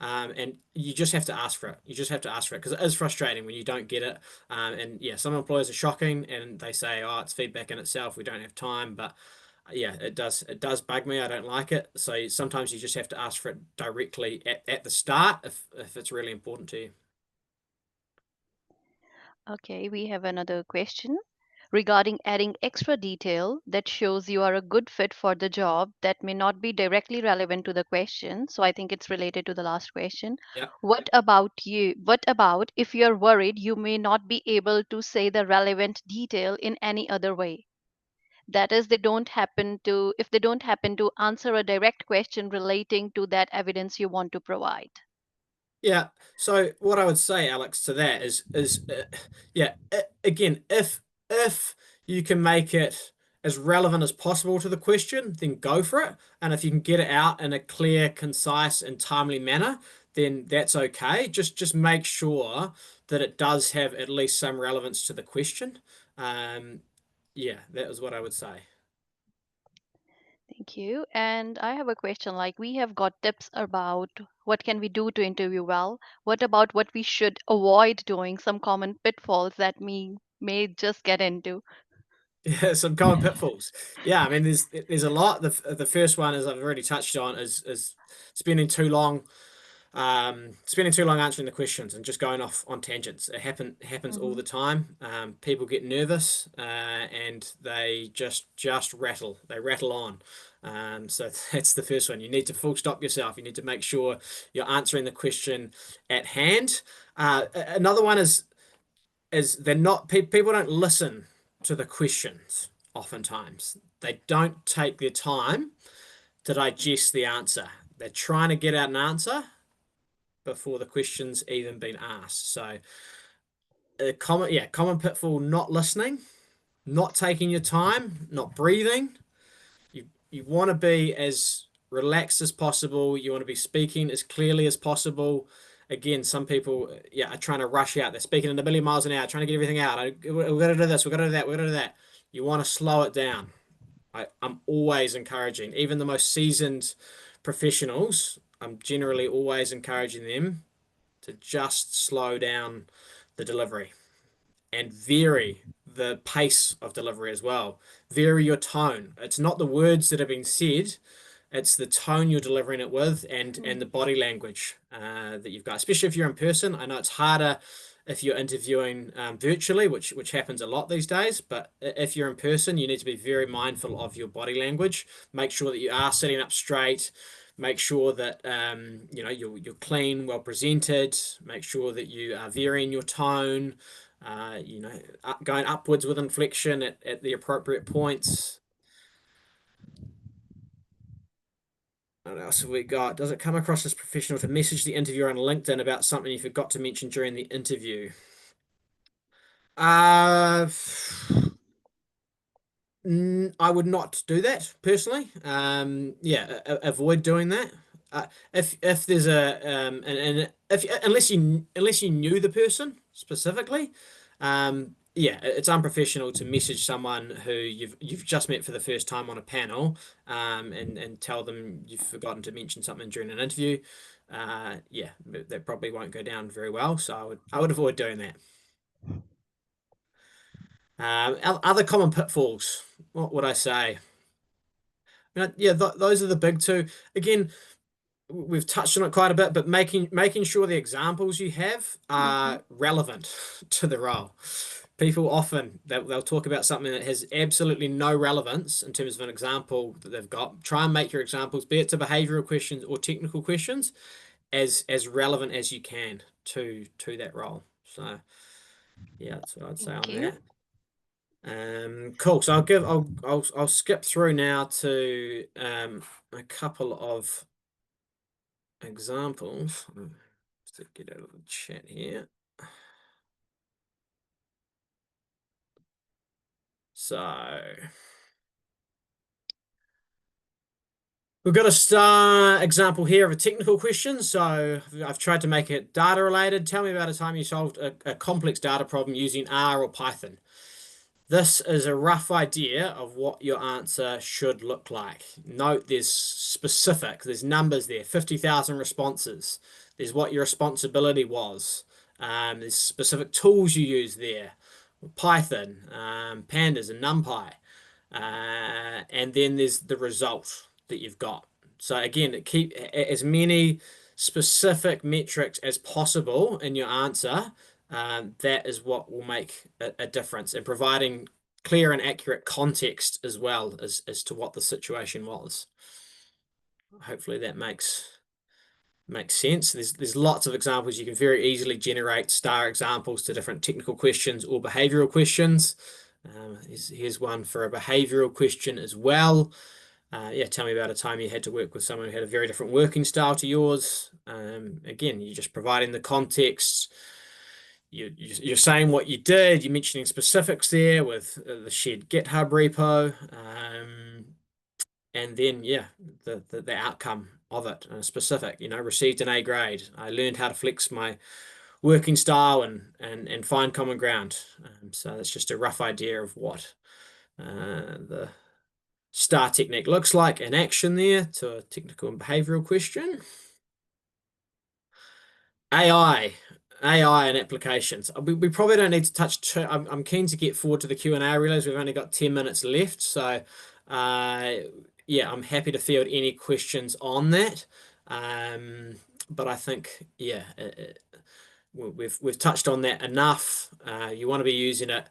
S2: and you just have to ask for it. You just have to ask for it because it is frustrating when you don't get it. And yeah, some employers are shocking and they say, "Oh, it's feedback in itself. We don't have time," but yeah, it does bug me. I don't like it. So sometimes you just have to ask for it directly at the start if it's really important to you.
S1: Okay, we have another question regarding adding extra detail that shows you are a good fit for the job that may not be directly relevant to the question. So I think it's related to the last question.
S2: Yeah.
S1: What about you? What about if you're worried you may not be able to say the relevant detail in any other way? That is, if they don't happen to answer a direct question relating to that evidence you want to provide.
S2: Yeah. So what I would say, Alex, to that is yeah, again, if you can make it as relevant as possible to the question, then go for it. And if you can get it out in a clear, concise, and timely manner, then that's okay. Just make sure that it does have at least some relevance to the question. Yeah, that was what I would say.
S1: Thank you. And I have a question like we have got tips about what can we do to interview well. What about what we should avoid doing, some common pitfalls that we may just get into?
S2: Yeah, some common pitfalls. Yeah, I mean, there's a lot. The first one, as I've already touched on, is spending too long, answering the questions and just going off on tangents. It happens all the time. People get nervous, and they just rattle. They rattle on. So that's the first one. You need to full stop yourself. You need to make sure you're answering the question at hand. Another one is they're not people don't listen to the questions oftentimes. They don't take their time to digest the answer. They're trying to get out an answer before the question's even been asked. So a common pitfall: not listening, not taking your time, not breathing. You want to be as relaxed as possible. You want to be speaking as clearly as possible. Again, some people, are trying to rush out. They're speaking at a million miles an hour, trying to get everything out. We've got to do this. We've got to do that. We've got to do that. You want to slow it down. I'm always encouraging, even the most seasoned professionals, I'm generally always encouraging them to just slow down the delivery and vary the pace of delivery as well. Vary your tone. It's not the words that have been said, it's the tone you're delivering it with and the body language that you've got, especially if you're in person. I know it's harder if you're interviewing virtually, which happens a lot these days, but if you're in person, you need to be very mindful of your body language. Make sure that you are sitting up straight. Make sure that you're clean, well presented. Make sure that you are varying your tone, going upwards with inflection at the appropriate points. What else have we got? Does it come across as professional to message the interviewer on LinkedIn about something you forgot to mention during the interview? I would not do that personally. Yeah, avoid doing that. If there's a and if unless you knew the person specifically, yeah, it's unprofessional to message someone who you've just met for the first time on a panel, and tell them you've forgotten to mention something during an interview. Yeah, that probably won't go down very well. So I would avoid doing that. Other common pitfalls. What would I say? Yeah, those are the big two. Again, we've touched on it quite a bit, but making sure the examples you have are relevant to the role. People often they'll talk about something that has absolutely no relevance in terms of an example that they've got. Try and make your examples, be it to behavioral questions or technical questions, as relevant as you can to that role. So yeah, that's what I'd say
S1: Thank
S2: on
S1: you.
S2: that. Cool. So I'll skip through now to a couple of examples. Just to get out of the chat here. So we've got a star example here of a technical question. So I've tried to make it data related. Tell me about a time you solved a complex data problem using R or Python. This is a rough idea of what your answer should look like. Note there's numbers there, 50,000 responses. There's what your responsibility was. There's specific tools you use there, Python, pandas and NumPy. And then there's the result that you've got. So again, keep as many specific metrics as possible in your answer. That is what will make a difference, and providing clear and accurate context as well as to what the situation was. Hopefully that makes sense. There's lots of examples. You can very easily generate star examples to different technical questions or behavioral questions. Here's one for a behavioral question as well. Yeah, tell me about a time you had to work with someone who had a very different working style to yours. Again, you're just providing the context. You're saying what you did. You're mentioning specifics there with the shared GitHub repo. And then, yeah, the outcome of it, specific, received an A grade. I learned how to flex my working style and find common ground. So that's just a rough idea of what the STAR technique looks like in action there to a technical and behavioral question. AI and applications. We probably don't need to touch too. I'm keen to get forward to the Q&A. I realize we've only got 10 minutes left. So yeah, I'm happy to field any questions on that. But I think, yeah, we've touched on that enough. You want to be using it.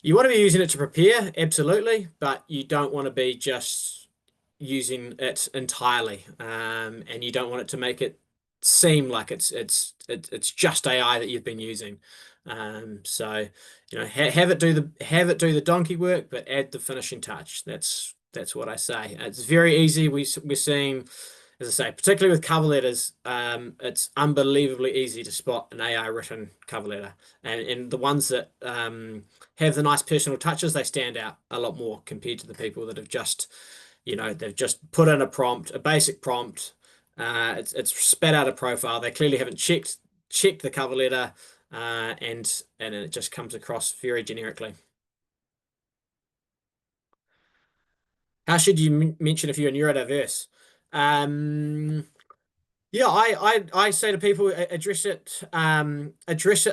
S2: You want to be using it to prepare, absolutely, but you don't want to be just using it entirely, and you don't want it to make it seem like it's just AI that you've been using. So have it do the donkey work, but add the finishing touch. That's what I say. It's very easy. We're seeing, as I say, particularly with cover letters, it's unbelievably easy to spot an AI written cover letter, and the ones that have the nice personal touches, they stand out a lot more compared to the people that have just they've just put in a basic prompt. It's spat out a profile. They clearly haven't checked the cover letter, and it just comes across very generically. How should you mention if you're neurodiverse? Yeah, I say to people, address it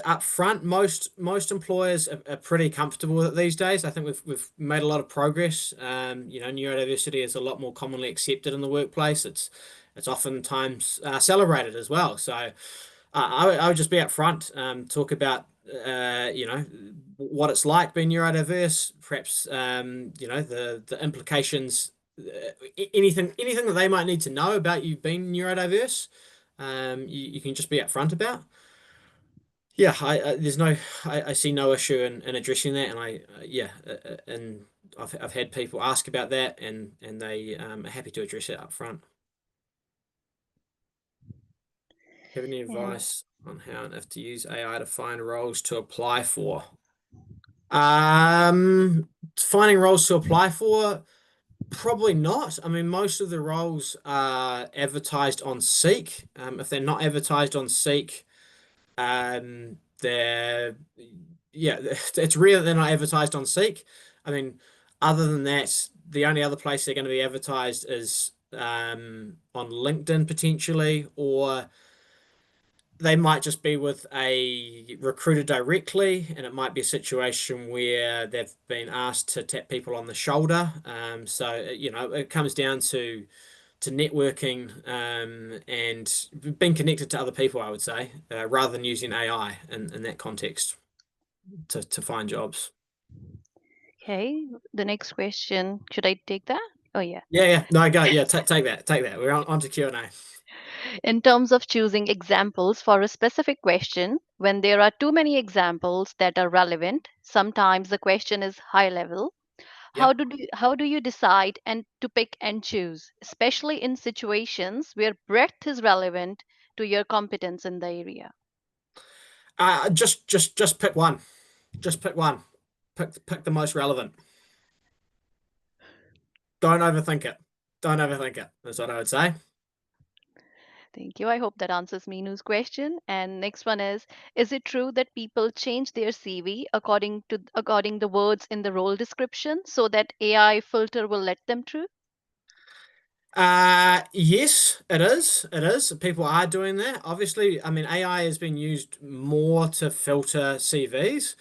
S2: up front. Most employers are pretty comfortable with it these days. I think we've made a lot of progress. Neurodiversity is a lot more commonly accepted in the workplace. It's oftentimes celebrated as well. So I would just be up front, talk about what it's like being neurodiverse, perhaps the implications, anything that they might need to know about you being neurodiverse. You can just be upfront about. Yeah, I see no issue in addressing that, and and I've had people ask about that, and they are happy to address it up front. Have any advice on how and if to use AI to find roles to apply for? Finding roles to apply for, probably not. I mean, most of the roles are advertised on Seek. If they're not advertised on Seek, they're yeah, it's rare that they're not advertised on Seek. I mean, other than that, the only other place they're going to be advertised is on LinkedIn potentially, or they might just be with a recruiter directly, and it might be a situation where they've been asked to tap people on the shoulder. So you know, it comes down to networking and being connected to other people, I would say, rather than using AI in that context to find jobs.
S1: Okay, the next question, should I take that? Oh, yeah.
S2: Yeah, no, go. Yeah, take that. We're on to Q&A.
S1: In terms of choosing examples for a specific question, when there are too many examples that are relevant, sometimes the question is high level.
S2: Yep.
S1: How do you decide and to pick and choose, especially in situations where breadth is relevant to your competence in the area?
S2: Just pick one. Just pick one. Pick the most relevant. Don't overthink it. Don't overthink it. That's what I would say.
S1: Thank you. I hope that answers Minu's question. And next one is it true that people change their CV according the words in the role description so that AI filter will let them through?
S2: Yes, it is. It is. People are doing that. Obviously, I mean, AI has been used more to filter CVs.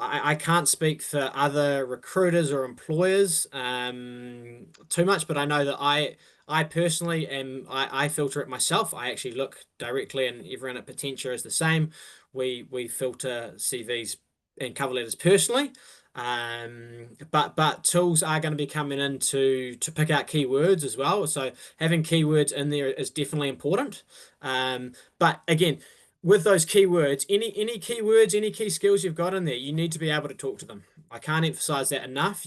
S2: I can't speak for other recruiters or employers too much, but I know that I personally I filter it myself. I actually look directly, and everyone at Potentia is the same. We filter CVs and cover letters personally. But tools are going to be coming in to pick out keywords as well. So having keywords in there is definitely important. But again, with those keywords, any keywords, any key skills you've got in there, you need to be able to talk to them. I can't emphasize that enough.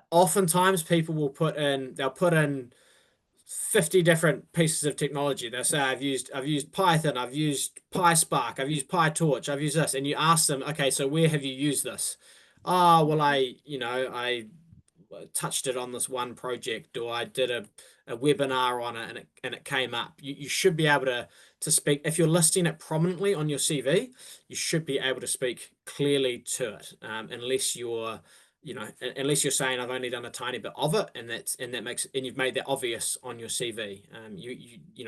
S2: Oftentimes people will they'll put in 50 different pieces of technology. They'll say, I've used Python, I've used PySpark, I've used PyTorch, I've used this. And you ask them, okay, so where have you used this? Oh, well, I touched it on this one project, or I did a webinar on it, and it came up. You should be able to speak. If you're listing it prominently on your CV, you should be able to speak clearly to it, unless unless you're saying I've only done a tiny bit of it, and you've made that obvious on your CV.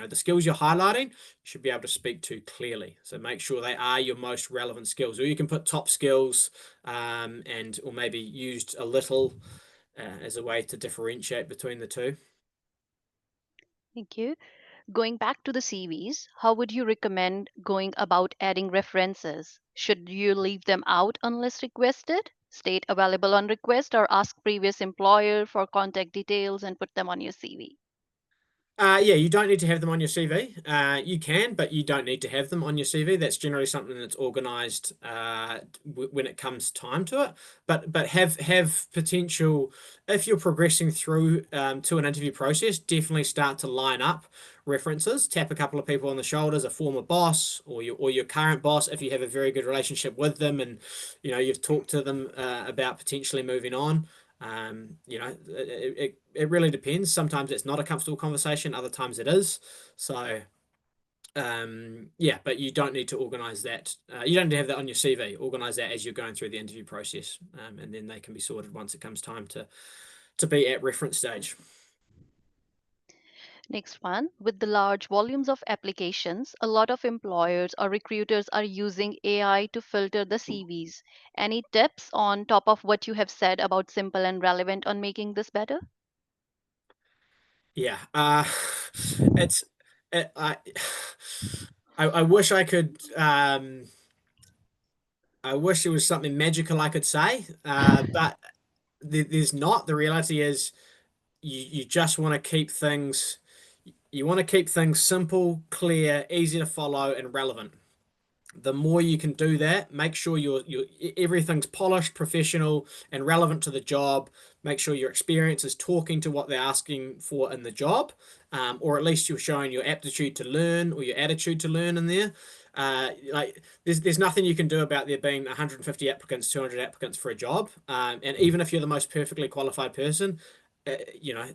S2: The skills you're highlighting, you should be able to speak to clearly. So make sure they are your most relevant skills, or you can put top skills, or maybe used a little as a way to differentiate between the two.
S1: Thank you. Going back to the CVs, how would you recommend going about adding references? Should you leave them out unless requested, state available on request, or ask previous employer for contact details and put them on your CV?
S2: Yeah, you don't need to have them on your CV. You can, but you don't need to have them on your CV. That's generally something that's organized when it comes time to it. But have potential, if you're progressing through to an interview process, definitely start to line up references. Tap a couple of people on the shoulders, a former boss or your current boss, if you have a very good relationship with them, and you've talked to them about potentially moving on. It really depends. Sometimes it's not a comfortable conversation, other times it is. So, yeah, but you don't need to organize that. You don't need to have that on your CV. Organize that as you're going through the interview process, and then they can be sorted once it comes time to be at reference stage.
S1: Next one, with the large volumes of applications, a lot of employers or recruiters are using AI to filter the CVs. Any tips on top of what you have said about simple and relevant on making this better?
S2: Yeah, it's it, I wish I could. I wish there was something magical I could say, but there's not. The reality is, you just want to keep things. You want to keep things simple, clear, easy to follow, and relevant. The more you can do that, make sure everything's polished, professional, and relevant to the job. Make sure your experience is talking to what they're asking for in the job, or at least you're showing your aptitude to learn or your attitude to learn in there. Like there's nothing you can do about there being 150 applicants, 200 applicants for a job. And even if you're the most perfectly qualified person, you know,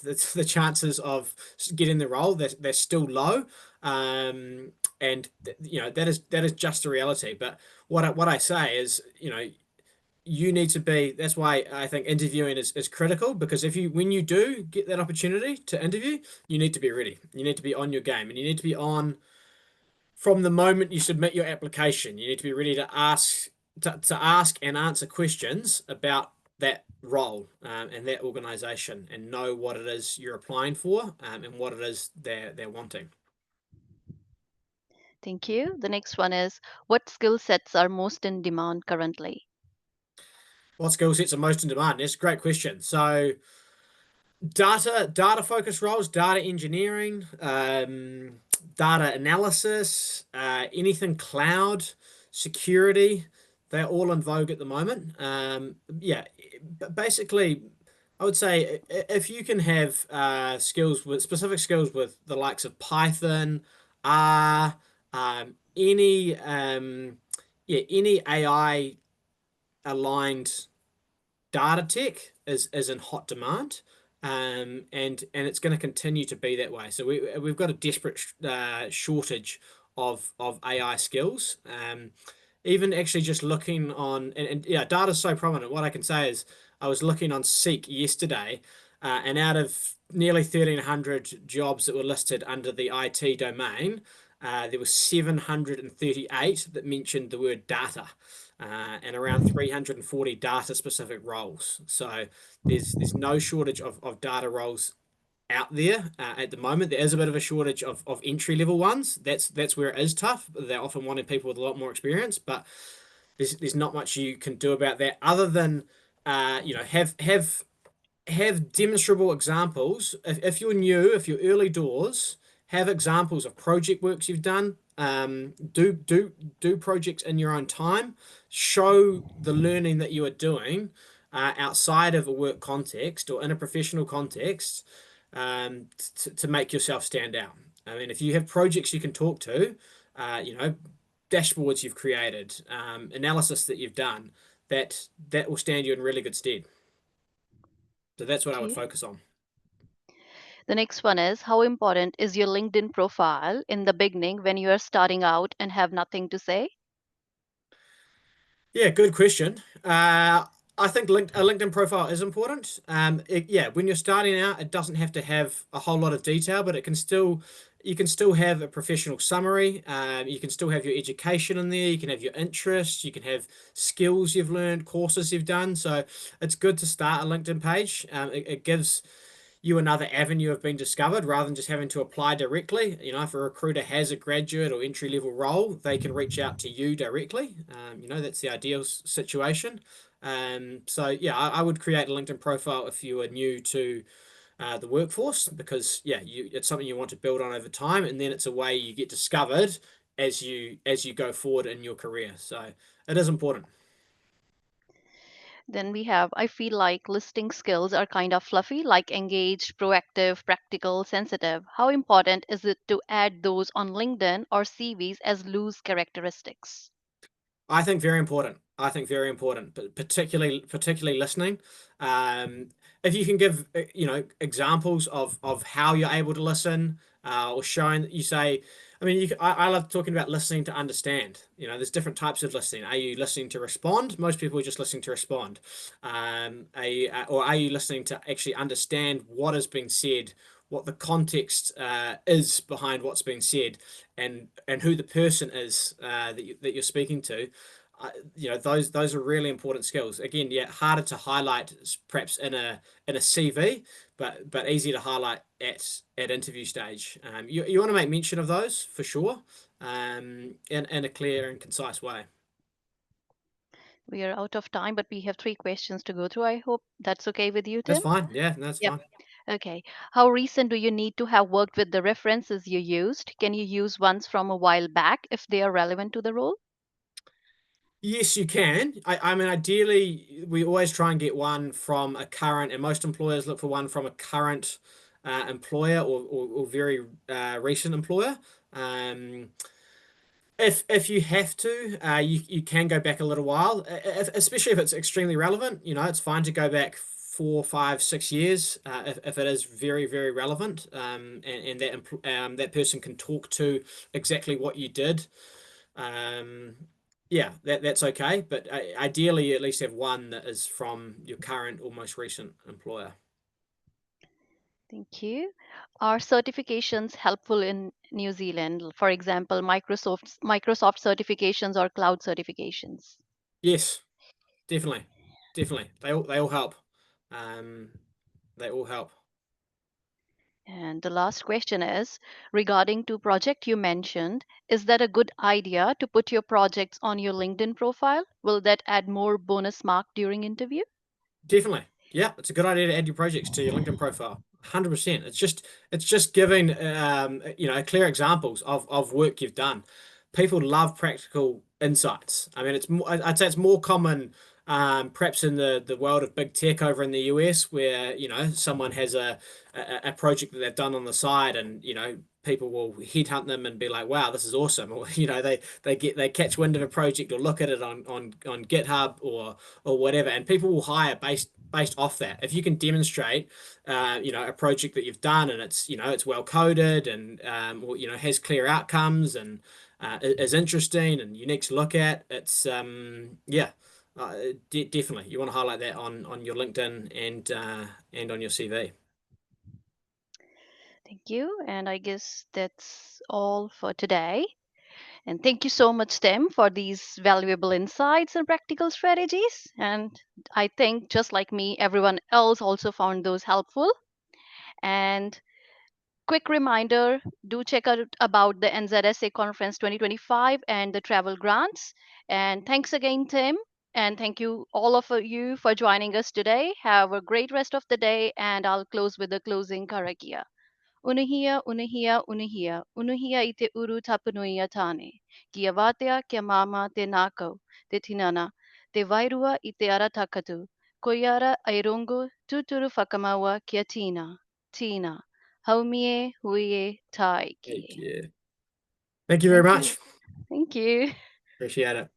S2: the chances of getting the role, they're still low. And you know, that is just a reality. But what I say is, you know, you need to be, that's why I think interviewing is critical, because when you do get that opportunity to interview, you need to be ready. You need to be on your game, and you need to be on from the moment you submit your application. You need to be ready to ask and answer questions about that role, and that organization, and know what it is you're applying for, and what it is they're wanting.
S1: Thank you. The next one is, what skill sets are most in demand currently?
S2: What skill sets are most in demand? That's a great question. So data focused roles, data engineering, data analysis, anything cloud, security, they're all in vogue at the moment. Yeah, but basically, I would say if you can have skills with specific skills with the likes of Python, R, any AI aligned data tech is in hot demand, and it's going to continue to be that way. So we've got a desperate shortage of AI skills. Even actually just looking on, and yeah, data's so prominent. What I can say is I was looking on Seek yesterday, and out of nearly 1,300 jobs that were listed under the IT domain, there were 738 that mentioned the word data, and around 340 data specific roles. So there's no shortage of data roles out there at the moment. There is a bit of a shortage of entry level ones. That's where it is tough. They're often wanting people with a lot more experience, but there's not much you can do about that other than you know, have demonstrable examples. If you're new, if you're early doors, have examples of project works you've done. Do projects in your own time. Show the learning that you are doing outside of a work context or in a professional context, to make yourself stand out. I mean, if you have projects you can talk to, you know, dashboards you've created, analysis that you've done, that will stand you in really good stead. So that's what I would
S1: Okay.
S2: focus on.
S1: The next one is, how important is your LinkedIn profile in the beginning when you are starting out and have nothing to say?
S2: Yeah, good question. I think a LinkedIn profile is important. Yeah, when you're starting out, it doesn't have to have a whole lot of detail, but you can still have a professional summary. You can still have your education in there. You can have your interests. You can have skills you've learned, courses you've done. So it's good to start a LinkedIn page. It gives you another avenue of being discovered rather than just having to apply directly. You know, if a recruiter has a graduate or entry level role, they can reach out to you directly. You know, that's the ideal situation. So yeah, I would create a LinkedIn profile if you are new to the workforce, because yeah, it's something you want to build on over time, and then it's a way you get discovered as you go forward in your career. So it is important.
S1: Then we have, I feel like listing skills are kind of fluffy, like engaged, proactive, practical, sensitive. How important is it to add those on LinkedIn or CVs as loose characteristics?
S2: I think very important. I think very important, but particularly listening. Um, if you can give you know, examples of how you're able to listen, or showing that you say, I mean, I love talking about listening to understand. You know, there's different types of listening. Are you listening to respond? Most people are just listening to respond. Or are you listening to actually understand what is being said, what the context is behind what's being said, and who the person is that you're speaking to. You know, those are really important skills. Again, yeah, harder to highlight perhaps in a CV, but easy to highlight at interview stage. You want to make mention of those for sure, in a clear and concise way.
S1: We are out of time, but we have three questions to go through. I hope that's okay with you,
S2: That's
S1: Tim.
S2: fine. Yeah, that's
S1: Yep.
S2: fine.
S1: Okay. How recent do you need to have worked with the references you used? Can you use ones from a while back if they are relevant to the role?
S2: Yes, you can. I mean, ideally, we always try and get one from a current, and most employers look for one from a current employer or very recent employer. Um, If you have to, you can go back a little while, especially if it's extremely relevant. You know, it's fine to go back 4, 5, 6 years if it is very, very relevant, and that person can talk to exactly what you did. Yeah, that's okay. But ideally, you at least have one that is from your current or most recent employer.
S1: Thank you. Are certifications helpful in New Zealand? For example, Microsoft certifications or cloud certifications?
S2: Yes, definitely, definitely. They all help. They all help.
S1: And the last question is regarding to project you mentioned, is that a good idea to put your projects on your LinkedIn profile? Will that add more bonus mark during interview?
S2: Definitely. Yeah, it's a good idea to add your projects to your LinkedIn profile. 100%. It's just giving clear examples of work you've done. People love practical insights. I mean, I'd say it's more common perhaps in the world of big tech over in the US, where someone has a project that they've done on the side, and people will headhunt them and be like, wow, this is awesome. Or they catch wind of a project or look at it on GitHub or whatever, and people will hire based off that. If you can demonstrate a project that you've done, and it's well coded, and has clear outcomes, and is interesting and unique to look at, it's definitely you want to highlight that on your LinkedIn and on your CV.
S1: Thank you. And I guess that's all for today. And thank you so much, Tim, for these valuable insights and practical strategies. And I think, just like me, everyone else also found those helpful. And quick reminder, do check out about the NZSA Conference 2025 and the travel grants. And thanks again, Tim. And thank you, all of you, for joining us today. Have a great rest of the day. And I'll close with the closing karakia. Unahia, unahia, unahia, unahia ite uru tapanuia tane. Kia vatea, kia mama, te nako, te tinana, te vairua i te ara takatu. Koiara airongo, tuturu whakamaua kia tina. Tina. Haumie, huie, taiki.
S2: Thank you very
S1: Thank you.
S2: much.
S1: Thank you.
S2: Appreciate it.